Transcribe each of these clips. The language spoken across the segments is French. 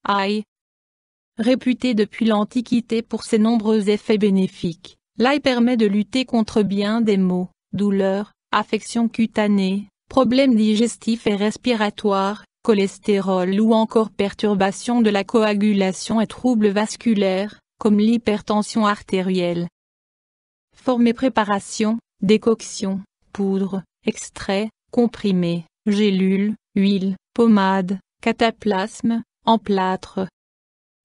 Ail. Réputé depuis l'Antiquité pour ses nombreux effets bénéfiques, l'ail permet de lutter contre bien des maux, douleurs, affections cutanées, problèmes digestifs et respiratoires, cholestérol ou encore perturbations de la coagulation et troubles vasculaires, comme l'hypertension artérielle. Forme et préparation, décoction, poudre, extrait, comprimé, gélule, huile, pommade, cataplasme, en plâtre.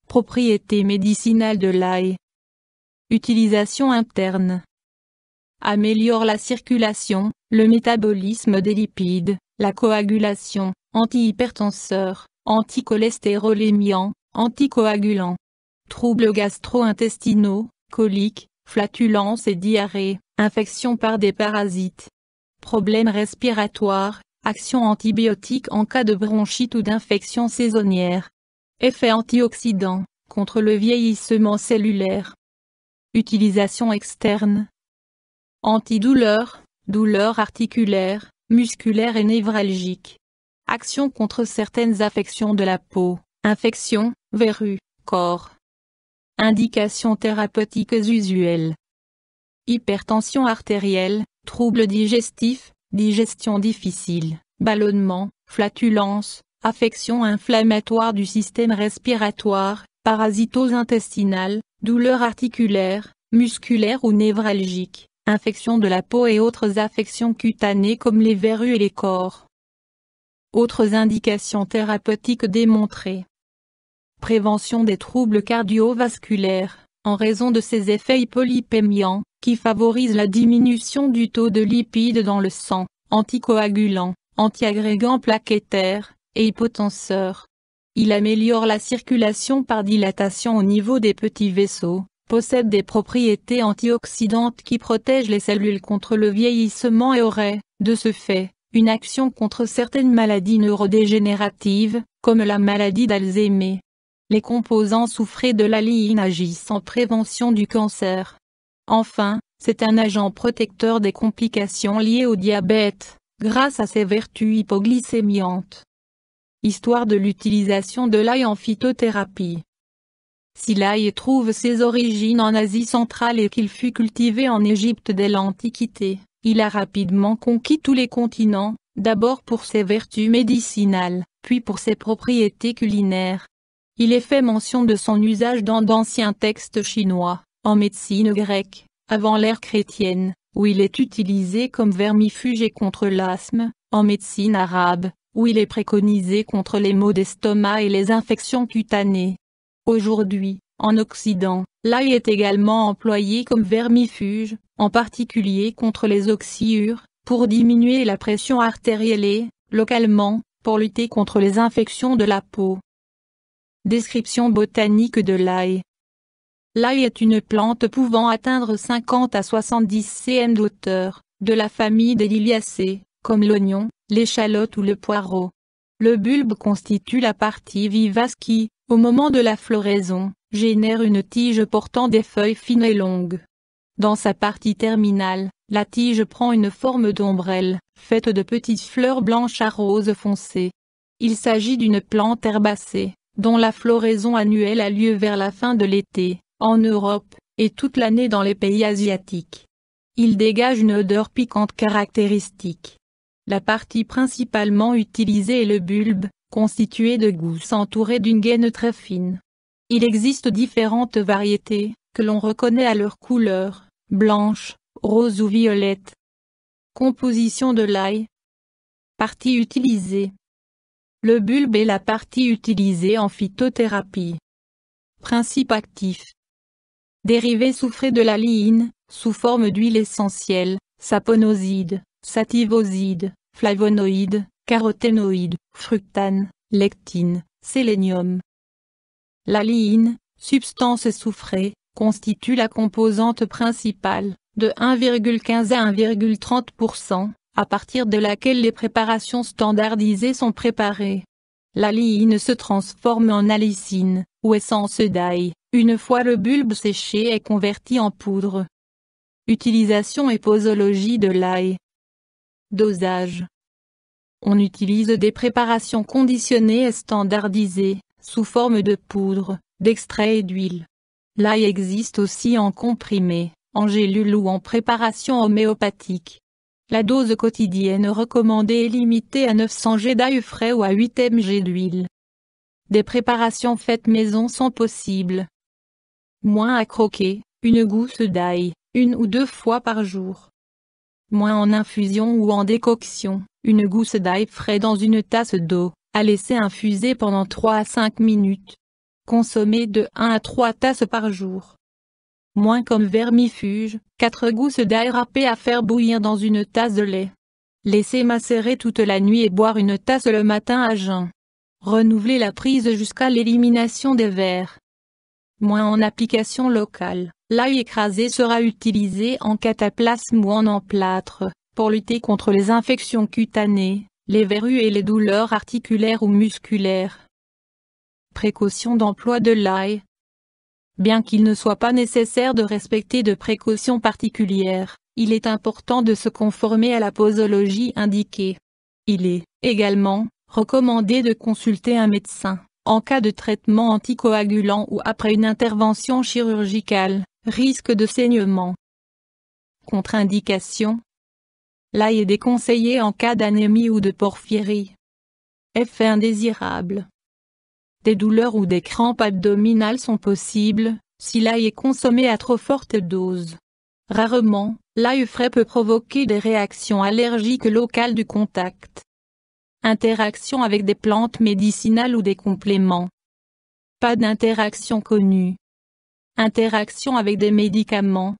Propriétés médicinales de l'ail. Utilisation interne. Améliore la circulation, le métabolisme des lipides, la coagulation, antihypertenseur, anticholestérolémiant, anticoagulant. Troubles gastro-intestinaux, coliques, flatulences et diarrhée, infections par des parasites. Problèmes respiratoires, action antibiotique en cas de bronchite ou d'infection saisonnière. Effet antioxydant, contre le vieillissement cellulaire. Utilisation externe. Antidouleur, douleurs articulaires, musculaires et névralgiques. Action contre certaines affections de la peau, infections, verrues, corps. Indications thérapeutiques usuelles. Hypertension artérielle, troubles digestifs, digestion difficile, ballonnement, flatulence, affection inflammatoire du système respiratoire, parasitose intestinale, douleurs articulaires, musculaires ou névralgiques, infection de la peau et autres affections cutanées comme les verrues et les corps. Autres indications thérapeutiques démontrées. Prévention des troubles cardiovasculaires, en raison de ses effets hypolipémiants, qui favorisent la diminution du taux de lipides dans le sang, anticoagulant, antiagrégant plaquettaire, et hypotenseur. Il améliore la circulation par dilatation au niveau des petits vaisseaux, possède des propriétés antioxydantes qui protègent les cellules contre le vieillissement et aurait, de ce fait, une action contre certaines maladies neurodégénératives, comme la maladie d'Alzheimer. Les composants soufrés de l'aléine agissent en prévention du cancer. Enfin, c'est un agent protecteur des complications liées au diabète, grâce à ses vertus hypoglycémiantes. Histoire de l'utilisation de l'ail en phytothérapie. Si l'ail trouve ses origines en Asie centrale et qu'il fut cultivé en Égypte dès l'Antiquité, il a rapidement conquis tous les continents, d'abord pour ses vertus médicinales, puis pour ses propriétés culinaires. Il est fait mention de son usage dans d'anciens textes chinois, en médecine grecque, avant l'ère chrétienne, où il est utilisé comme vermifuge et contre l'asthme, en médecine arabe, où il est préconisé contre les maux d'estomac et les infections cutanées. Aujourd'hui, en Occident, l'ail est également employé comme vermifuge, en particulier contre les oxyures, pour diminuer la pression artérielle et, localement, pour lutter contre les infections de la peau. Description botanique de l'ail. L'ail est une plante pouvant atteindre 50 à 70 cm de hauteur, de la famille des liliacées, comme l'oignon, l'échalote ou le poireau. Le bulbe constitue la partie vivace qui, au moment de la floraison, génère une tige portant des feuilles fines et longues. Dans sa partie terminale, la tige prend une forme d'ombrelle, faite de petites fleurs blanches à rose foncé. Il s'agit d'une plante herbacée, dont la floraison annuelle a lieu vers la fin de l'été, en Europe, et toute l'année dans les pays asiatiques. Il dégage une odeur piquante caractéristique. La partie principalement utilisée est le bulbe, constitué de gousses entourées d'une gaine très fine. Il existe différentes variétés, que l'on reconnaît à leur couleur, blanche, rose ou violette. Composition de l'ail. Partie utilisée. Le bulbe est la partie utilisée en phytothérapie. Principe actif. Dérivé soufré de l'aléine, sous forme d'huile essentielle, saponosides, sativosides, flavonoïdes, caroténoïdes, fructane, lectine, sélénium. L'aléine, substance soufrée, constitue la composante principale, de 1,15 à 1,30%, à partir de laquelle les préparations standardisées sont préparées. L'aléine se transforme en allicine, ou essence d'ail, une fois le bulbe séché et converti en poudre. Utilisation et posologie de l'ail. Dosage. On utilise des préparations conditionnées et standardisées, sous forme de poudre, d'extrait et d'huile. L'ail existe aussi en comprimé, en gélule ou en préparation homéopathique. La dose quotidienne recommandée est limitée à 900 g d'ail frais ou à 8 mg d'huile. Des préparations faites maison sont possibles. Moins à croquer, une gousse d'ail, 1 ou 2 fois par jour. Moins en infusion ou en décoction, une gousse d'ail frais dans une tasse d'eau, à laisser infuser pendant 3 à 5 minutes. Consommer de 1 à 3 tasses par jour. Moins comme vermifuge, 4 gousses d'ail râpées à faire bouillir dans une tasse de lait. Laisser macérer toute la nuit et boire une tasse le matin à jeun. Renouveler la prise jusqu'à l'élimination des vers. Moins en application locale, l'ail écrasé sera utilisé en cataplasme ou en emplâtre, pour lutter contre les infections cutanées, les verrues et les douleurs articulaires ou musculaires. Précaution d'emploi de l'ail. Bien qu'il ne soit pas nécessaire de respecter de précautions particulières, il est important de se conformer à la posologie indiquée. Il est, également, recommandé de consulter un médecin, en cas de traitement anticoagulant ou après une intervention chirurgicale, risque de saignement. Contre-indication. L'ail est déconseillé en cas d'anémie ou de porphyrie. Effet indésirable. Des douleurs ou des crampes abdominales sont possibles, si l'ail est consommé à trop forte dose. Rarement, l'ail frais peut provoquer des réactions allergiques locales du contact. Interaction avec des plantes médicinales ou des compléments. Pas d'interaction connue. Interaction avec des médicaments.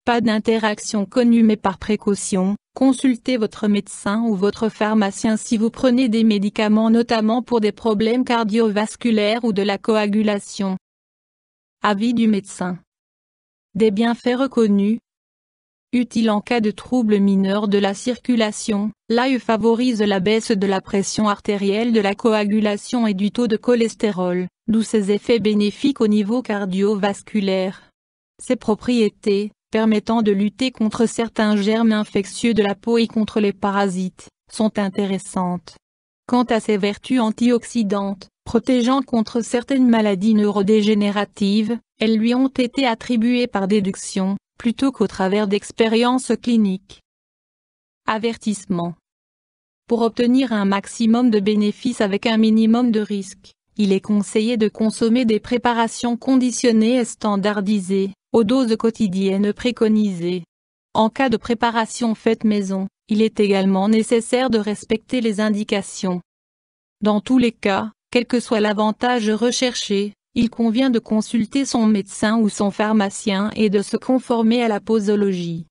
Pas d'interaction connue mais par précaution, consultez votre médecin ou votre pharmacien si vous prenez des médicaments notamment pour des problèmes cardiovasculaires ou de la coagulation. Avis du médecin. Des bienfaits reconnus. Utile en cas de troubles mineurs de la circulation, l'ail favorise la baisse de la pression artérielle, de la coagulation et du taux de cholestérol, d'où ses effets bénéfiques au niveau cardiovasculaire. Ses propriétés, permettant de lutter contre certains germes infectieux de la peau et contre les parasites, sont intéressantes. Quant à ses vertus antioxydantes, protégeant contre certaines maladies neurodégénératives, elles lui ont été attribuées par déduction, plutôt qu'au travers d'expériences cliniques. Avertissement. Pour obtenir un maximum de bénéfices avec un minimum de risques, il est conseillé de consommer des préparations conditionnées et standardisées, aux doses quotidiennes préconisées. En cas de préparation faite maison, il est également nécessaire de respecter les indications. Dans tous les cas, quel que soit l'avantage recherché, il convient de consulter son médecin ou son pharmacien et de se conformer à la posologie.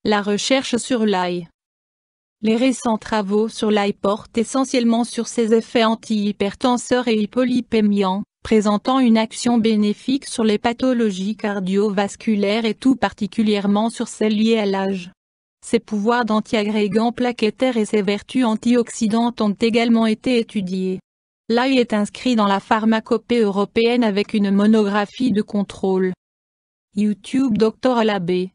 La recherche sur l'ail. Les récents travaux sur l'ail portent essentiellement sur ses effets antihypertenseurs et hypolipémiants, présentant une action bénéfique sur les pathologies cardiovasculaires et tout particulièrement sur celles liées à l'âge. Ses pouvoirs d'antiagrégant plaquettaire et ses vertus antioxydantes ont également été étudiés. L'ail est inscrit dans la pharmacopée européenne avec une monographie de contrôle. YouTube Dr Alabé